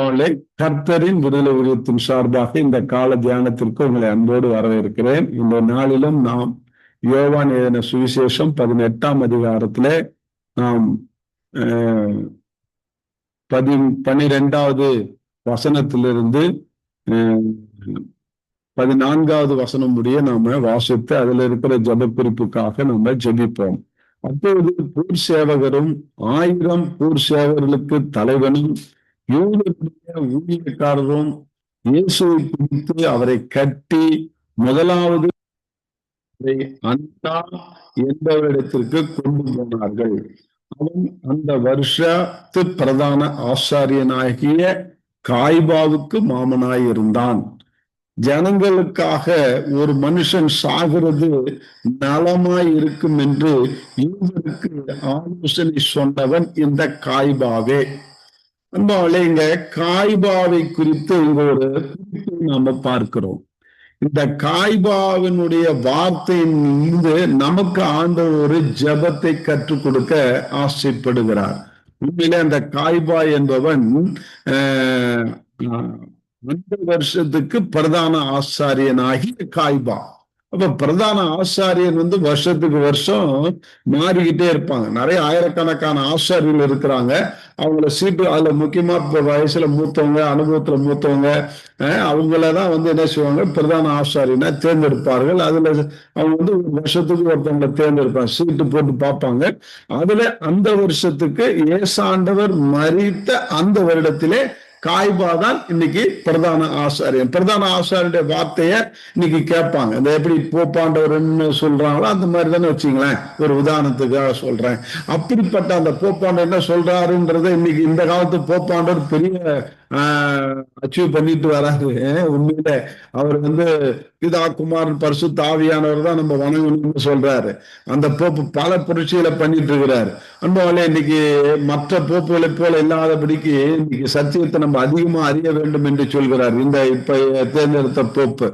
அவளை கர்த்தரின் விடுதலை ஊழியத்தின் சார்பாக இந்த கால தியானத்திற்கு உங்களை அன்போடு வரவேற்கிறேன். இந்த நாளிலும் நாம் யோவான் எழுதின சுவிசேஷம் 18ஆம் அதிகாரத்திலே நாம் 12வது வசனத்திலிருந்து 14வது வசனம் முடிய நாம வாசித்து அதுல இருக்கிற ஜெப குறிப்புக்காக நம்ம ஜெபிப்போம். அப்பொழுது பூர் சேவகரும் 1000 பூர் சேவகர்களுக்கு தலைவனும் யூதருடைய ஊழியக்காரரும் இயேசுவை பிடித்து அவரை கட்டி முதலாவது அந்தா என்பவரிடத்திற்கு கொண்டு போனார்கள். அவன் அந்த வருஷத்து பிரதான ஆசாரியனாகிய காய்பாவுக்கு மாமனாய் இருந்தான். ஜனங்களுக்காக ஒரு மனுஷன் சாகிறது நலமாய் இருக்கும் என்று யூதருக்கு ஆலோசனை சொன்னவன் இந்த காய்பாவே. அன்பாலே இங்க காய்பாவை குறித்து இங்க ஒரு குறிப்பை நாம பார்க்கிறோம். இந்த காய்பாவினுடைய வார்த்தையிலிருந்து நமக்கு ஆண்டவர் ஒரு ஜெபத்தை கற்றுக் கொடுக்க ஆசைப்படுகிறார். உண்மையிலே அந்த காய்பா என்பவன் அந்த வருஷத்துக்கு பிரதான ஆசாரியனாகி காய்பா. அப்ப பிரதான ஆசாரியன் வருஷத்துக்கு வருஷம் மாறிக்கிட்டே இருப்பாங்க. நிறைய ஆயிரக்கணக்கான ஆசாரியர்கள் இருக்கிறாங்க. அவங்கள சீட்டு அதுல முக்கியமா இப்ப வயசுல மூத்தவங்க, அனுபவத்துல மூத்தவங்க, அவங்களதான் என்ன செய்வாங்க, பிரதான ஆசாரியனை தேர்ந்தெடுப்பார்கள். அதுல அவங்க ஒரு வருஷத்துக்கு ஒருத்தவங்களை தேர்ந்தெடுப்பாங்க, சீட்டு போட்டு பார்ப்பாங்க. அதுல அந்த வருஷத்துக்கு ஏசாண்டவர் மரித்த அந்த வருடத்திலே காய்பா தான் இன்னைக்கு பிரதான ஆசாரியன். பிரதான ஆசாரிய வார்த்தைய இன்னைக்கு கேட்பாங்க. இந்த எப்படி போப்பாண்டவர்ன்னு சொல்றாங்களோ அந்த மாதிரி தானே வச்சுங்களேன். ஒரு உதாரணத்துக்காக சொல்றேன். அப்படிப்பட்ட அந்த போப்பாண்டவர் என்ன சொல்றாருன்றத இன்னைக்கு இந்த காலத்து போப்பாண்டவர் பெரிய அச்சீவ் பண்ணிட்டு வராரு. உண்மையில அவர் பிதா குமாரன் பரிசுத்த ஆவியானவர் தான் நம்ம வணங்கணும்னு சொல்றாரு. அந்த போப்பு பல புரட்சிகளை பண்ணிட்டு இருக்கிறாரு. அன்பாலே இன்னைக்கு மற்ற போப்புகளை போல இல்லாதபடிக்கு இன்னைக்கு சத்தியத்தை நம்ம அதிகமா அறிய வேண்டும் என்று சொல்கிறார் இந்த இப்ப தேர்ந்தெடுத்த போப்பு.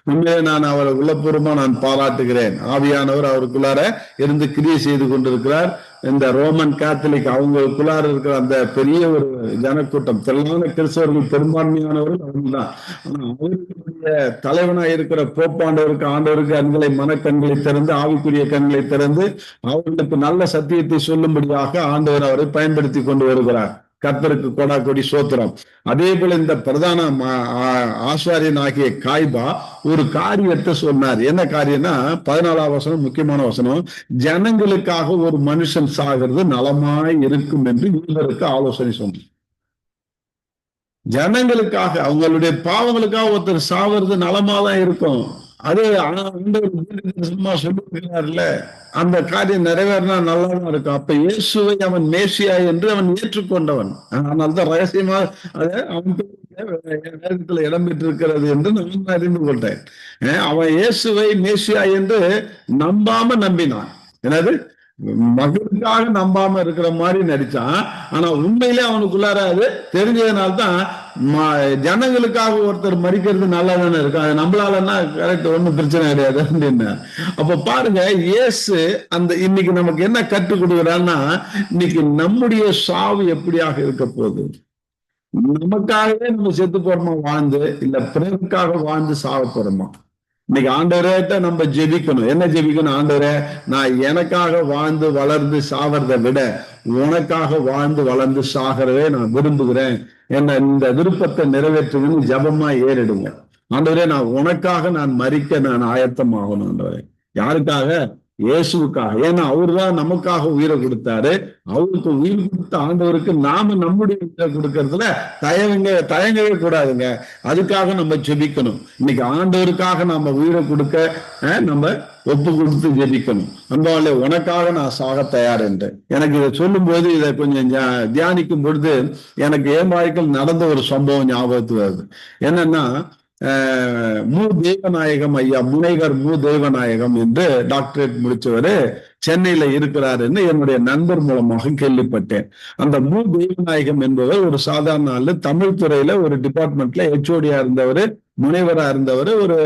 உண்மையிலே நான் அவரை உள்ளபூர்வமா நான் பாராட்டுகிறேன். ஆவியானவர் அவருக்குள்ளார இருந்து கிரியை செய்து கொண்டிருக்கிறார். இந்த ரோமன் கேத்தலிக் அவங்களுக்குள்ளார இருக்கிற அந்த பெரிய ஒரு ஜனக்கூட்டம், திரளான கிறிஸ்தவர்கள் பெரும்பான்மையானவர்கள் அவங்கதான். ஆனா அவர்களுடைய தலைவனாக இருக்கிற போப்பாண்டவருக்கு ஆண்டவருக்கு கண்களை, மனக்கண்களை திறந்து, ஆவிக்குரிய கண்களை திறந்து அவர்களுக்கு நல்ல சத்தியத்தை சொல்லும்படியாக ஆண்டவர் அவரை பயன்படுத்தி கொண்டு வருகிறார். கர்த்தருக்கு கொடா கொடி சோத்திரம். அதே போல இந்த பிரதான ஆசாரியன் ஆகிய காய்பா ஒரு காரியத்தை சொன்னார். என்ன காரியம்னா 14ஆம் வசனம் முக்கியமான வசனம். ஜனங்களுக்காக ஒரு மனுஷன் சாகிறது நலமாய் இருக்கும் என்று யூதருக்கு ஆலோசனை சொன்னார். ஜனங்களுக்காக, அவங்களுடைய பாவங்களுக்காக ஒருத்தர் சாவது நலமாதான் இருக்கும். அது சும்மா சொல்லிருக்கிறார்ல, அந்த காரியம் நிறைவேறினா நல்லாதான் இருக்கும். அப்ப இயேசுவை அவன் மேசியா என்று அவன் ஏற்றுக்கொண்டவன். அதனால்தான் ரகசியமா அவன் வேதத்துல இடம்பெற்றிருக்கிறது என்று நான் அறிந்து கொண்டேன். அவன் இயேசுவை மேசியா என்று நம்பாம நம்பினான். என்னது, மகளுக்காக நம்பாம இருக்கிற மாதிரி நடிச்சான். ஆனா உண்மையிலே அவனுக்குள்ளார அது தெரிஞ்சதுனால்தான் ஜனங்களுக்காக ஒருத்தர் மறிக்கிறது நல்லா தானே இருக்கும். அது நம்மளாலன்னா கரெக்ட், ஒன்றும் பிரச்சனை கிடையாது அப்படின்னு. அப்ப பாருங்க, இயேசு அந்த இன்னைக்கு நமக்கு என்ன கற்றுக் கொடுக்குறான்னா, இன்னைக்கு நம்முடைய சாவு எப்படியாக இருக்க போகுது. நமக்காகவே நம்ம செத்து போறோமா வாழ்ந்து, இல்ல பிறருக்காக வாழ்ந்து சாக போறோமா? இன்னைக்கு ஆண்டவரேட்ட நம்ம ஜெபிக்கணும். என்ன ஜெபிக்கணும்? ஆண்டவரே, நான் எனக்காக வாழ்ந்து வளர்ந்து சாகிறத விட உனக்காக வாழ்ந்து வளர்ந்து சாகிறவே நான் விரும்புகிறேன். என்ன இந்த விருப்பத்தை நிறைவேற்றுதுன்னு ஜபமா ஏறிடுங்க. ஆண்டவரே, நான் உனக்காக நான் மரிக்க நான் ஆயத்தமாகணும். ஆண்டவரே, யாருக்காக? இயேசுக்காக. ஏன்னா அவருதான் நமக்காக உயிரை கொடுத்தாரு. அவருக்கு உயிர் கொடுத்த ஆண்டவருக்கு நாம நம்முடைய உயிரை கொடுக்கறதுல தயங்கவே கூடாதுங்க. அதுக்காக நம்ம ஜெபிக்கணும். இன்னைக்கு ஆண்டவருக்காக நம்ம உயிரை கொடுக்க நம்ம ஒப்பு கொடுத்து ஜெபிக்கணும். அன்பாலே, உனக்காக நான் சாக தயார் என்று. எனக்கு இதை சொல்லும் போது, இதை கொஞ்சம் தியானிக்கும் பொழுது எனக்கு என் வாழ்க்கையில் நடந்த ஒரு சம்பவம் ஞாபகத்து வருது. என்னன்னா, மு தேவநாயகம் ஐயா, முனைவர் மு தேவநாயகம் என்று டாக்டரேட் முடிச்சவரு சென்னையில இருக்கிறாருன்னு என்னுடைய நண்பர் மூலமாக கேள்விப்பட்டேன். அந்த மு தேவநாயகம் என்பவர் ஒரு சாதாரண ஆளு. தமிழ் துறையில ஒரு டிபார்ட்மெண்ட்ல ஹெச்ஓடியா இருந்தவர், முனைவரா இருந்தவர், ஒரு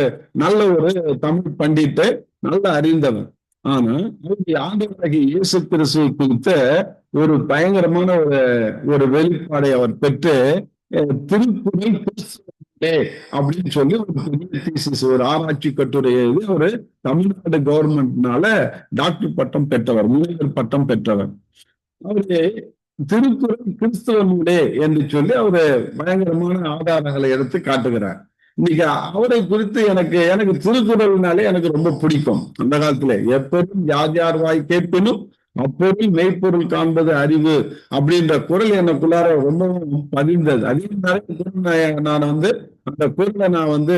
நல்ல ஒரு தமிழ் பண்டிட்டு, நல்ல அறிந்தவர். ஆனா அவருடைய ஆண்டவராகிய இயேசு கிறிஸ்துவை குறித்த ஒரு பயங்கரமான ஒரு வெளிப்பாடை அவர் பெற்று திருக்குறள் கிறிஸ்துவ அப்படின்னு சொல்லி ஒரு பெரிய தீசிஸ், ஒரு ஆராய்ச்சி கட்டுரை எழுதி ஒரு தமிழ்நாடு கவர்மெண்ட்னால டாக்டர் பட்டம் பெற்றவர், முனைவர் பட்டம் பெற்றவர். அவரு திருக்குறள் கிறிஸ்துவ நூலே என்று சொல்லி அவரு பயங்கரமான ஆதாரங்களை எடுத்து காட்டுகிறார். இன்னைக்கு அவரை குறித்து எனக்கு எனக்கு திருக்குறள்னாலே எனக்கு ரொம்ப பிடிக்கும். அந்த காலத்துல எப்பொருள் யார் யார் வாய் கேட்பினும் அப்பொருள் மெய்ப்பொருள் காண்பது அறிவு அப்படின்ற குரல் எனக்குள்ளார ரொம்பவும் பதிந்தது. அதே நிறைய குரல் நான் வந்து அந்த குரலை நான் வந்து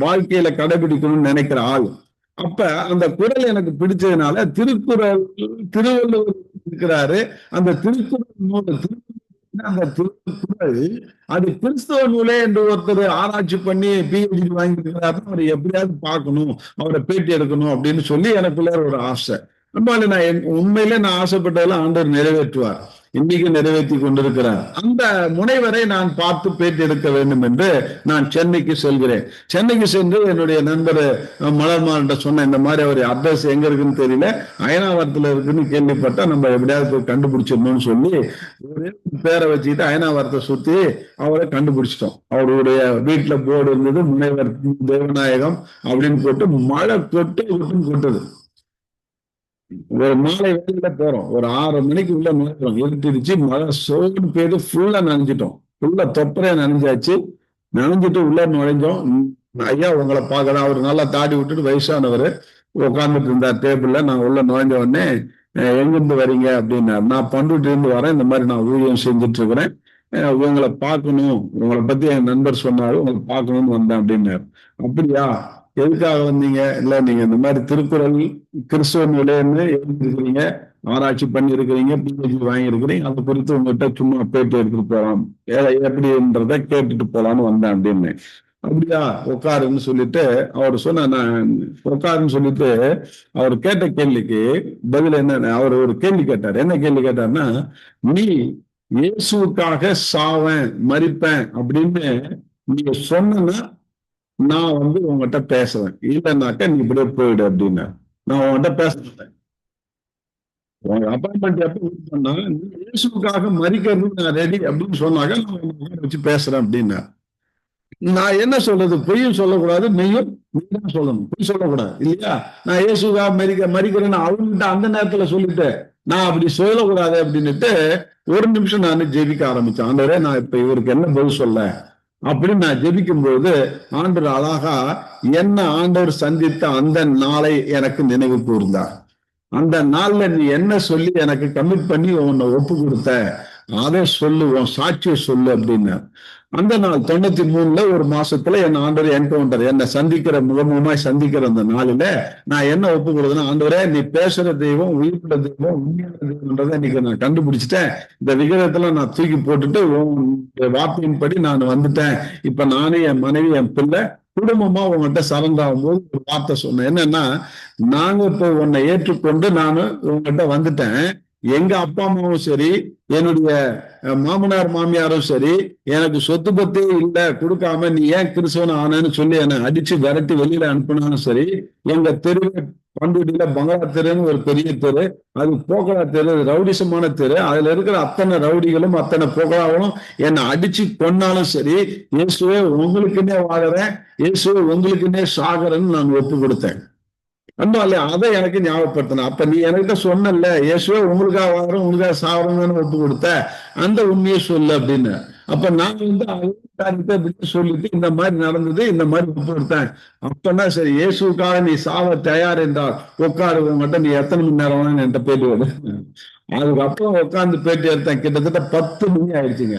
வாழ்க்கையில கடைபிடிக்கணும்னு நினைக்கிற ஆள். அப்ப அந்த குரல் எனக்கு பிடிச்சதுனால திருக்குறள், திருவள்ளுவர் இருக்கிறாரு, அந்த திருக்குறள் அந்த திருக்குறள் அது கிறிஸ்தவ நூலே என்று ஒருத்தர் ஆராய்ச்சி பண்ணி PhD வாங்கியிருக்கிறாரு, அவரை எப்படியாவது பார்க்கணும், அவரை பேட்டி எடுக்கணும் அப்படின்னு சொல்லி எனக்குள்ள ஒரு ஆசை. நம்மளால நான் உண்மையிலே நான் ஆசைப்பட்டதெல்லாம் ஆண்டவர் நிறைவேற்றுவார், இன்னைக்கு நிறைவேற்றி கொண்டிருக்கிறார். அந்த முனைவரை நான் பார்த்து பேட்டி எடுக்க வேண்டும் என்று நான் சென்னைக்கு செல்கிறேன். சென்னைக்கு சென்று என்னுடைய நண்பர் மலர்மார்கிட்ட சொன்ன, இந்த மாதிரி அவர் அட்ரஸ் எங்க இருக்குன்னு தெரியல, அயனாவரத்துல இருக்குன்னு கேள்விப்பட்டா நம்ம எப்படியாவது போய் கண்டுபிடிச்சிடணும்னு சொல்லி ஒரே பேரை வச்சுக்கிட்டு அயனாவரத்தை சுத்தி அவரை கண்டுபிடிச்சிட்டோம். அவருடைய வீட்டுல போர்டு இருந்தது, முனைவர் தேவநாயகம் அப்படின்னு போட்டு மழை கொட்டுது. ஒரு மாலை வேலையில போறோம், ஒரு 6 மணிக்கு உள்ள நுழைக்கிறோம், இருட்டிடுச்சு, மழை சோன்னு பெய்து, ஃபுல்லா நனைஞ்சிட்டோம், ஃபுல்லா தொப்பரையா நனைஞ்சாச்சு. நனைஞ்சிட்டு உள்ள நுழைஞ்சோம். ஐயா உங்களை பார்க்கலாம், அவர் நல்லா தாடி விட்டுட்டு வயசானவர் உட்காந்துட்டு இருந்தார் டேபிள்ல. நான் உள்ள நுழைஞ்ச உடனே எங்கிருந்து வரீங்க அப்படின்னாரு. நான் பண்ருட்டில இருந்து வரேன், இந்த மாதிரி நான் ஊழியம் செஞ்சுட்டு இருக்கிறேன், உங்களை பார்க்கணும், உங்களை பத்தி என் நண்பர் சொன்னாரு, உங்களை பார்க்கணும்னு வந்தேன் அப்படின்னாரு. அப்படியா, எதுக்காக வந்தீங்க? இல்ல நீங்க இந்த மாதிரி திருக்குறள் கிறிஸ்துவ நூலேன்னு எழுதிருக்கிறீங்க, ஆராய்ச்சி பண்ணி இருக்கிறீங்க, PhD வாங்கியிருக்கிறீங்க, அதை குறித்து உங்ககிட்ட சும்மா பேட்டி எடுத்துட்டு போலாம், எப்படின்றத கேட்டுட்டு போலான்னு வந்தேன் அப்படின்னு. அப்படியா, உட்காருன்னு சொல்லிட்டு அவர் சொன்ன, நான் உட்காருன்னு சொல்லிட்டு அவர் கேட்ட கேள்விக்கு பதில் என்ன, அவர் ஒரு கேள்வி கேட்டார். என்ன கேள்வி கேட்டார்னா, நீ இயேசுக்காக சாவேன் மரிப்பேன் அப்படின்னு நீங்க சொன்னா நான் வந்து உங்ககிட்ட பேசுவேன், இல்லைன்னாக்க நீ இப்படியே போயிடு அப்படின்னா. நான் உங்ககிட்ட பேச மாட்டேன். உங்க அப்பாயின்மெண்ட் எப்ப இது பண்ணா, நீ இயேசுக்காக மறிக்கிறது நான் ரெடி அப்படின்னு சொன்னாக்க நான் உங்க வச்சு பேசுறேன் அப்படின்னா. நான் என்ன சொல்றது, பொய்யும் சொல்லக்கூடாது, மெய்யும் நீதான் சொல்லணும், பொய் சொல்லக்கூடாது இல்லையா. நான் இயேசுக்காக மறிக்கிறேன்னு அவங்ககிட்ட அந்த நேரத்துல சொல்லிட்டு நான் அப்படி சொல்லக்கூடாது அப்படின்னுட்டு ஒரு நிமிஷம் நான் ஜெபிக்க ஆரம்பிச்சேன். ஆண்டவரே, நான் இப்ப இவருக்கு என்ன பதில் சொல்ல அப்படின்னு நான் ஜெபிக்கும் போது ஆண்டவர் அழகா என்ன ஆண்டவர் சந்தித்த அந்த நாளை எனக்கு நினைவு கூர்ந்தார். அந்த நாள்ல நீ என்ன சொல்லி எனக்கு கமிட் பண்ணி உன்னை ஒப்பு கொடுத்த அதை சொல்லு, உன் சாட்சியை சொல்லு அப்படின்னு. அந்த நாள் 93ல ஒரு மாசத்துல என் ஆண்டவர் என்கவுண்டர், என்னை சந்திக்கிற முகமுகமாய் சந்திக்கிற அந்த நாளில நான் என்ன ஒப்பு கொடுத்தேன்னா, ஆண்டவரே நீ பேசுற தெய்வம், உயிர்ப்புள்ள தெய்வம், உண்மையான தெய்வம்ன்றதை இன்னைக்கு நான் கண்டுபிடிச்சிட்டேன். இந்த விகிதத்துல நான் தூக்கி போட்டுட்டு வார்த்தையின்படி நான் வந்துட்டேன். இப்ப நானே, என் மனைவி, என் பிள்ளை குடும்பமா உங்ககிட்ட சரண்டர் ஆகும்போது ஒரு வார்த்தை சொன்னேன். என்னன்னா, நாங்க இப்போ உன்னை ஏற்றுக்கொண்டு நானு உங்ககிட்ட வந்துட்டேன். எங்க அப்பா அம்மாவும் சரி, என்னுடைய மாமனார் மாமியாரும் சரி, எனக்கு சொத்து பத்தே இல்லை கொடுக்காம நீ ஏன் கிறிஸ்தவன் ஆனேன்னு சொல்லி என்னை அடிச்சு விரட்டி வெளியில அனுப்பினாலும் சரி, எங்க தெருவில் பண்ருட்டியில பங்களா தெருன்னு ஒரு பெரிய தெரு, அது போக்கலா தெரு, ரவுடிசமான தெரு, அதுல இருக்கிற அத்தனை ரவுடிகளும் அத்தனை போக்கலாவும் என்னை அடிச்சு கொன்னாலும் சரி, இயேசுவே உங்களுக்குன்னே வாழறேன், இயேசுவே உங்களுக்குன்னே சாகரன்னு நான் ஒப்பு கொடுத்தேன். அதை எனக்கு ஞாபகப்படுத்தின. அப்ப நீ என்கிட்ட சொன்னல, இயேசுவே உங்களுக்காக வாங்குறோம், உங்களுக்காக சாவறோம்னு ஒப்பு கொடுத்த, அந்த உண்மையை சொல்லு அப்படின்னு. அப்ப நான் வந்து காரியத்தை சொல்லிட்டு இந்த மாதிரி நடந்தது, இந்த மாதிரி ஒப்பு கொடுத்தேன். அப்பன்னா சரி, இயேசுக்காக நீ சாவ தயார் என்றால் உட்காரு, உங்ககிட்ட நீ எத்தனை மணி நேரம் என்கிட்ட பேட்டி வருது. அதுக்கப்புறம் உட்காந்து பேட்டி எடுத்தேன். கிட்டத்தட்ட 10 மணி ஆயிடுச்சுங்க.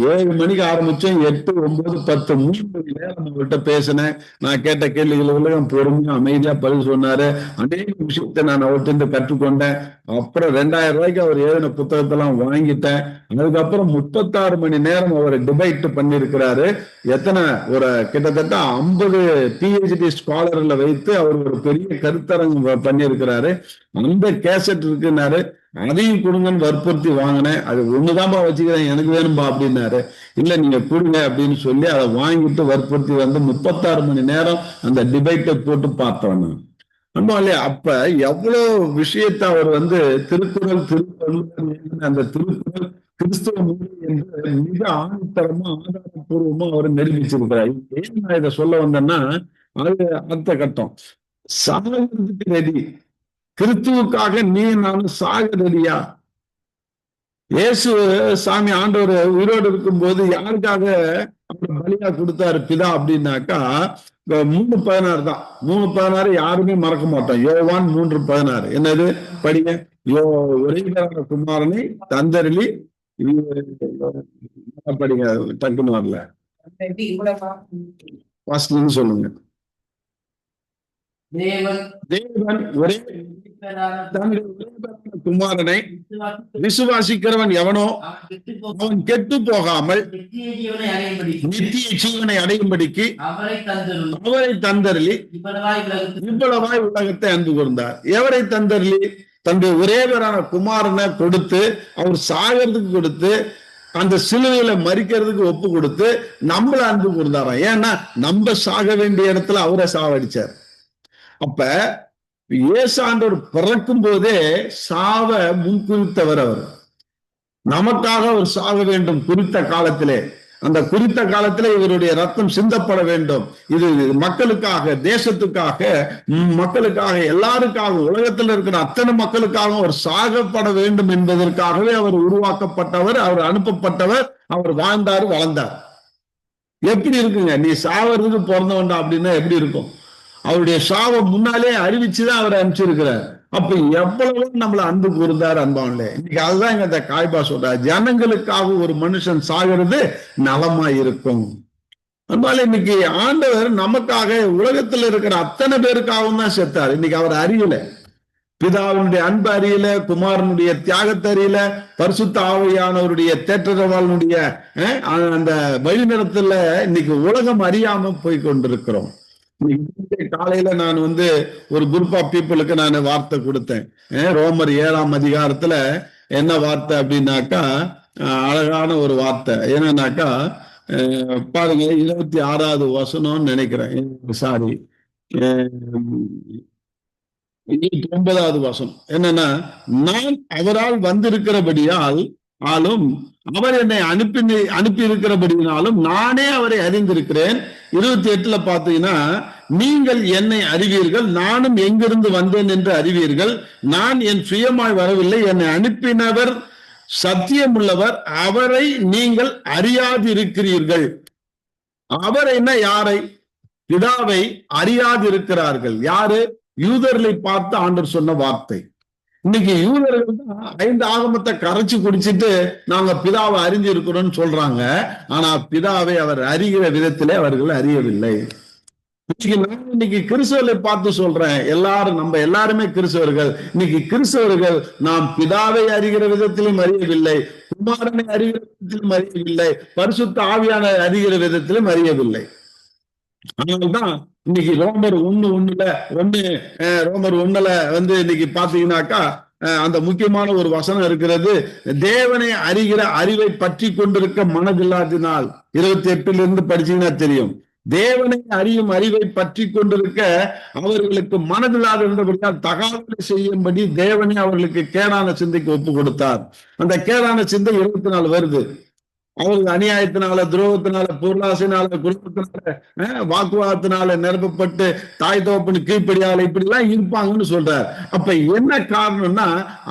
7 மணிக்கு ஆரம்பிச்சோம், 8, 9, 10, 3 மணி நேரம் அவர்கிட்ட பேசினேன். நான் கேட்ட கேள்விகளுக்கு பொறுமையா அமைதியா பதில் சொன்னாரு. அநேக விஷயத்தை நான் அவர்கிட்ட இருந்து கற்றுக்கொண்டேன். அப்புறம் 2000 ரூபாய்க்கு அவர் எழுதின புத்தகத்தெல்லாம் வாங்கிட்டேன். அதுக்கப்புறம் 36 மணி நேரம் அவர் டிபேட் பண்ணியிருக்கிறாரு. எத்தனை ஒரு கிட்டத்தட்ட 50 PhD ஸ்காலர்ல வைத்து அவர் ஒரு பெரிய கருத்தரங்கம் பண்ணியிருக்கிறாரு. அந்த கேசட் இருக்குன்னாரு, அதையும் கொடுங்கன்னு வற்புறுத்தி வாங்கினேன். அது ஒண்ணுதான்பா வச்சுக்கிறேன், எனக்கு வேணும்பா அப்படின்னாரு. இல்ல நீங்க கொடுங்க அப்படின்னு சொல்லி அதை வாங்கிட்டு வற்புறுத்தி வந்து 36 மணி நேரம் அந்த டிபேட்டை போட்டு பார்த்தோம். நம்ம இல்லையா, அப்ப எவ்வளவு விஷயத்த அவர் வந்து திருக்குறள் அந்த திருக்குறள் கிறிஸ்துவ முறை என்று மிக ஆணித்தரமா ஆதாரப்பூர்வமா அவர் நிரூபிச்சிருக்கிறார். ஏன் நான் இதை சொல்ல வந்தேன்னா, அது அடுத்த கட்டம். சாகிறதுக்கு ரெடி. கிறிஸ்துவுக்காக நீ நானும் சாக ரெடியா? இயேசு சாமி ஆண்டவர் உயிரோடு இருக்கும்போது யாருக்காக அவர் பலியா கொடுத்தாரு பிதா அப்படின்னாக்கா 3:16 தான். 3:16 யாருமே மறக்க மாட்டோம். யோவான் 3:16 என்னது படிங்க. ஒரேபேரான குமாரனை தந்தருளி படிங்க, டக்குன்னு வரல, வாசின்னு சொல்லுங்க. தேவன் ஒரே குமாரனை விசுவாசிக்கிறவன் எவனோ அவன் கெட்டு போகாமல் நித்திய ஜீவனை அடையும்படிக்கு அவரை தந்தருளி இவ்வளவாய் உலகத்தை அன்பு கூர்ந்தார். எவரை தந்தருளி? தன்னுடைய ஒரே பேரான குமாரனை கொடுத்து, அவர் சாகிறதுக்கு கொடுத்து, அந்த சிலுவையில மறிக்கிறதுக்கு ஒப்பு கொடுத்து நம்மள அன்பு கூர்ந்தாராம். ஏன்னா நம்ம சாக வேண்டிய இடத்துல அவரை சாவடிச்சார். அப்ப இயேசு ஆண்டவர் பிறக்கும் போதே சாவ முன்குறித்தவர். அவர் நமக்காக அவர் சாக வேண்டும் குறித்த காலத்திலே. அந்த குறித்த காலத்திலே இவருடைய ரத்தம் சிந்தப்பட வேண்டும். இது மக்களுக்காக, தேசத்துக்காக, மக்களுக்காக, எல்லாருக்காக, உலகத்தில் இருக்கிற அத்தனை மக்களுக்காக அவர் சாகப்பட வேண்டும் என்பதற்காகவே அவர் உருவாக்கப்பட்டவர், அவர் அனுப்பப்பட்டவர், அவர் வாழ்ந்தாரு, வளர்ந்தார். எப்படி இருக்குங்க? நீ சாவறதுக்கு பிறந்தவன்டா அப்படின்னா எப்படி இருக்கும்? அவருடைய சாவை முன்னாலே அறிவிச்சுதான் அவரை அனுப்பிச்சிருக்கிறார். அப்ப எவ்வளவு நம்மள அன்பு கூர்ந்தார் அன்பான்ல. இன்னைக்கு அதுதான் இந்த காய்பா சொல்றார், ஜனங்களுக்காக ஒரு மனுஷன் சாகிறது நலமா இருக்கும். அதனால இன்னைக்கு ஆண்டவர் நமக்காக உலகத்துல இருக்கிற அத்தனை பேருக்காகவும் தான் செத்தார். இன்னைக்கு அவர் அறியல, பிதாவினுடைய அன்பு அறியல, குமாரனுடைய தியாகத்தை அறியல, பரிசுத்த ஆவியானவருடைய தேற்றரவாளனுடைய அந்த வழிநடத்துல இன்னைக்கு உலகம் அறியாம போய் கொண்டிருக்கிறோம். காலையில நான் ஒரு குரூப் ஆஃப் பீப்புளுக்கு நான் வார்த்தை கொடுத்தேன். ரோமர் 7ஆம் அதிகாரத்துல என்ன வார்த்தை அப்படின்னாக்கா, அழகான ஒரு வார்த்தை. என்னன்னாக்கா பாருங்க, 26வது வசனம்னு நினைக்கிறேன், சாரி 9வது வசனம். என்னன்னா, நான் அவரால் வந்திருக்கிறபடியால் ஆளும் அவர் என்னை அனுப்பி இருக்கிறபடினாலும் நானே அவரை அறிந்திருக்கிறேன். 28ல பாத்தீங்கன்னா, நீங்கள் என்னை அறிவீர்கள், நானும் எங்கிருந்து வந்தேன் என்று அறிவீர்கள். நான் என் சுயமாய் வரவில்லை, என்னை அனுப்பினவர் சத்தியமுள்ளவர், அவரை நீங்கள் அறியாதிருக்கிறீர்கள். அவர் என்ன? யாரை? பிதாவை அறியாதிருக்கிறார்கள். யாரு? யூதர்களை பார்த்து ஆண்டவர் சொன்ன வார்த்தை. இன்னைக்கு யூதர்கள் தான் 5 ஆகமத்தை கரைச்சு குடிச்சிட்டு நாங்க பிதாவை அறிஞ்சிருக்கிறோம்னு சொல்றாங்க. ஆனா பிதாவை அவர் அறிகிற விதத்திலே அவர்கள் அறியவில்லை. இன்னைக்கு கிறிஸ்தவர்களை பார்த்து சொல்றேன், நம்ம எல்லாருமே கிறிஸ்தவர்கள். இன்னைக்கு கிறிஸ்தவர்கள் நாம் பிதாவை அறிகிற விதத்திலும் அறியவில்லை, குமாரனை அறிகிற விதத்திலும் அறியவில்லை, பரிசுத்த ஆவியான அறிகிற விதத்திலும் அறியவில்லை. அதனால்தான் இன்னைக்கு ரோமர் 1:1 இன்னைக்கு பாத்தீங்கன்னாக்கா அந்த முக்கியமான ஒரு வசனம் இருக்கிறது. தேவனை அறிகிற அறிவை பற்றி கொண்டிருக்க மனதில்லாதினால், 28லிருந்து படிச்சீங்கன்னா தெரியும். தேவனை அறியும் அறிவை பற்றி கொண்டிருக்க அவர்களுக்கு மனதில்லாத இருந்தபடியால் தகாவலை செய்யும்படி தேவனை அவர்களுக்கு கேடான சிந்தைக்கு ஒப்பு கொடுத்தார். அந்த கேடான சிந்தை 24 வருது. அவர்கள் அநியாயத்தினால, துரோகத்தினால, பொருளாசையினால, குடும்பத்தினால, வாக்குவாதத்தினால நிரப்பப்பட்டு தாய் தகப்பனு கீழ்ப்படியால இப்படி எல்லாம் இருப்பாங்கன்னு சொல்றார். அப்ப என்ன காரணம்னா,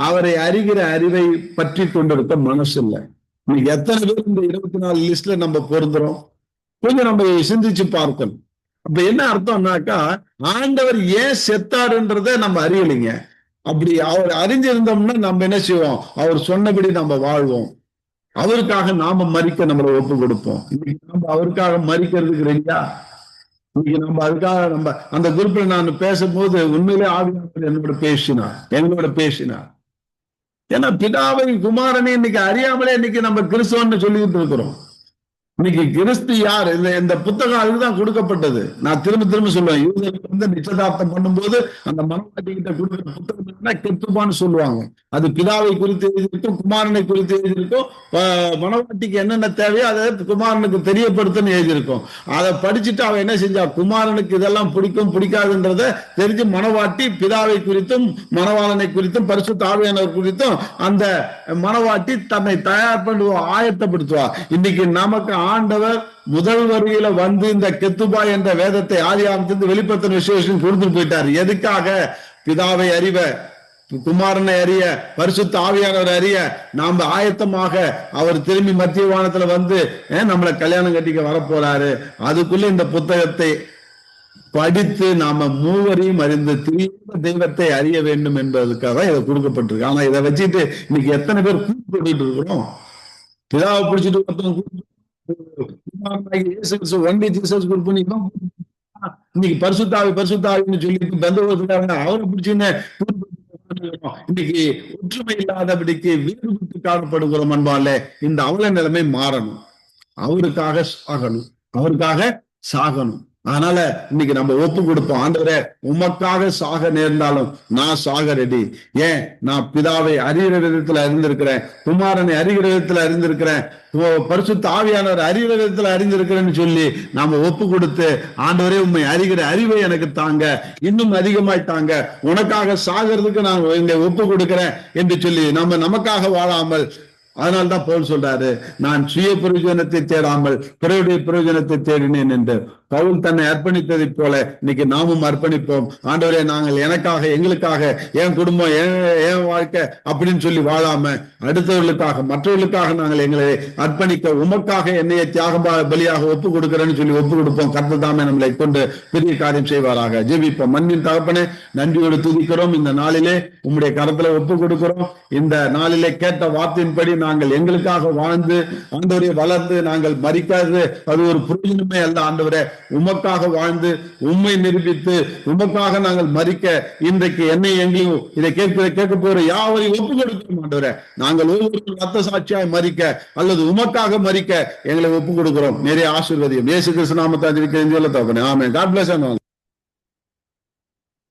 அவரை அறிகிற அறிவை பற்றி கொண்டிருக்க மனசு இல்லை. இன்னைக்கு எத்தனை பேர் இந்த 24 லிஸ்ட்ல நம்ம பொருந்துறோம்? கொஞ்சம் நம்ம சிந்திச்சு பார்க்கணும். அப்ப என்ன அர்த்தம்னாக்கா, ஆண்டவர் ஏன் செத்தாருன்றத நம்ம அறியலைங்க. அப்படி அவர் அறிஞ்சிருந்தோம்னா நம்ம என்ன செய்வோம்? அவர் சொன்னபடி நம்ம வாழ்வோம். அவருக்காக நாம மறிக்க நம்மளை ஒப்பு கொடுப்போம். இன்னைக்கு நம்ம அவருக்காக மறிக்கிறதுக்கு ரெடியா? இன்னைக்கு நம்ம அதுக்காக அந்த குரூப்ல நான் பேசும்போது உண்மையிலே ஆவியானவர் எங்களோட பேசினார். ஏன்னா பிதாவை குமாரனை இன்னைக்கு அறியாமலே இன்னைக்கு நம்ம கிறிஸ்தவன்னு சொல்லிட்டு இருக்கிறோம். இன்னைக்கு கிறிஸ்து யார்? இந்த புத்தகம் அதுதான் கொடுக்கப்பட்டது. நான் திரும்ப திரும்ப சொல்லுவேன், யூதர்களுக்கு வந்து நிச்சயதார்த்தம் பண்ணும்போது அந்த மனவாட்டி கிட்ட கொடுக்கிற புத்தகம் என்ன, கெத்துபான்னு சொல்லுவாங்க. அது பிதாவை குறித்து எழுதியிருக்கும், குமாரனை குறித்து எழுதியிருக்கும், மனவாட்டிக்கு என்னென்ன தேவையோ அதை குமாரனுக்கு தெரியப்படுத்துன்னு எழுதியிருக்கும். அதை படிச்சுட்டு அவன் என்ன செஞ்சா, குமாரனுக்கு இதெல்லாம் பிடிக்கும் பிடிக்காதுன்றத தெரிஞ்சு மனவாட்டி பிதாவை குறித்தும் மணவாளனை குறித்தும் பரிசுத்த ஆவியானவர் குறித்தும் அந்த மனவாட்டி தன்னை தயார் பண்ணுவா, ஆயத்தப்படுத்துவா. இன்னைக்கு நமக்கு ஆண்டவர் முதல் வரியில வந்து இந்த கெத்துபா என்ற வேதத்தை ஆதியாகமத்திலிருந்து வெளிப்படுத்தின விசேஷம் கொடுத்துட்டு போயிட்டார். எதுக்காக? பிதாவை அறிவ, குமாரனை அறிய, பரிசுத்த ஆவியானவர் அறிய நாம ஆயத்தமாக அவர் திரும்பி மத்திய வானத்துல வந்து நம்மளை கல்யாணம் கட்டிக்க வரப்போறாரு. அதுக்குள்ள இந்த புத்தகத்தை படித்து நாம மூவரையும் அறிந்து திரிந்த தெய்வத்தை அறிய வேண்டும் என்பதற்காக இதை கொடுக்கப்பட்டிருக்கு. ஆனா இதை வச்சுட்டு இன்னைக்கு எத்தனை பேர் கூப்பிட்டு இருக்கிறோம்? பிதாவை பிடிச்சிட்டு இன்னைக்கு பரிசுத்தாவின்னு சொல்லிட்டு பெந்தகோஸ்துக்காரங்க அவரை பிடிச்சுன்னு இன்னைக்கு ஒற்றுமை இல்லாதபடிக்கு வேறுபட்டு காணப்படுகிறோம் அன்பாலே. இந்த அவல நிலைமை மாறணும். அவருக்காக சாகணும். அதனால இன்னைக்கு நம்ம ஒப்பு கொடுப்போம். ஆண்டவரே, உமக்காக சாக நேர்ந்தாலும் நான் சாக ரெடி. ஏன்? நான் பிதாவை அறிகிற விதத்துல அறிந்திருக்கிறேன், குமாரனை அறிகிற விதத்துல அறிந்திருக்கிறேன், பரிசுத்த ஆவியானவர் அறிகிற விதத்துல அறிந்திருக்கிறேன்னு சொல்லி நாம ஒப்பு கொடுத்து, ஆண்டவரே உண்மை அறிகிற அறிவை எனக்கு தாங்க, இன்னும் அதிகமாய் தாங்க, உனக்காக சாகிறதுக்கு நான் இங்க ஒப்பு கொடுக்கிறேன் என்று சொல்லி நம்ம நமக்காக வாழாமல், அதனால்தான் பவுல் சொல்றாரு, நான் சுய பிரயோஜனத்தை தேடாமல் பிறருடைய பிரயோஜனத்தை தேடினேன் என்று. பவுல் தன்னை அர்ப்பணித்ததை போல இன்னைக்கு நாமும் அர்ப்பணிப்போம். ஆண்டவரே, நாங்கள் எனக்காக, எங்களுக்காக, என் குடும்பம், என் வாழ்க்கை அப்படின்னு சொல்லி வாழாம அடுத்தவர்களுக்காக, மற்றவர்களுக்காக நாங்கள் எங்களை அர்ப்பணிக்க, உமக்காக என்னைய தியாக பலியாக ஒப்பு கொடுக்கிறேன்னு சொல்லி ஒப்பு கொடுப்போம். கர்த்தர் தாமே நம்மளை கொண்டு பெரிய காரியம் செய்வாராக. ஜெபிப்போம். மண்ணின் தகப்பனே, நன்றியோடு துதிக்கிறோம். இந்த நாளிலே உம்முடைய கரத்துல ஒப்பு கொடுக்கிறோம். இந்த நாளிலே கேட்ட வார்த்தையின்படி நாங்கள் எங்களுக்காக வாழ்ந்து ஆண்டவரே வளர்ந்து நாங்கள் மறிக்காது அது ஒரு பிரயோஜனமே அல்ல. ஆண்டவரே, உமக்காக வாழ்ந்து உண்மை நிரூபித்து உமக்காக நாங்கள் மறிக்க இன்றைக்கு என்னை எங்களையும் இதை கேட்க போற யாவரையும் ஒப்பு கொடுக்கிறோம். ஆண்டவரே, நாங்கள் ஒவ்வொரு ரத்த சாட்சியாய் மறிக்க அல்லது உமக்காக மறிக்க எங்களை ஒப்பு கொடுக்கிறோம். நிறைய ஆசீர்வதியும். இயேசு கிறிஸ்து நாமத்தை அறிவிக்கிறேன். ஆமென். God bless you.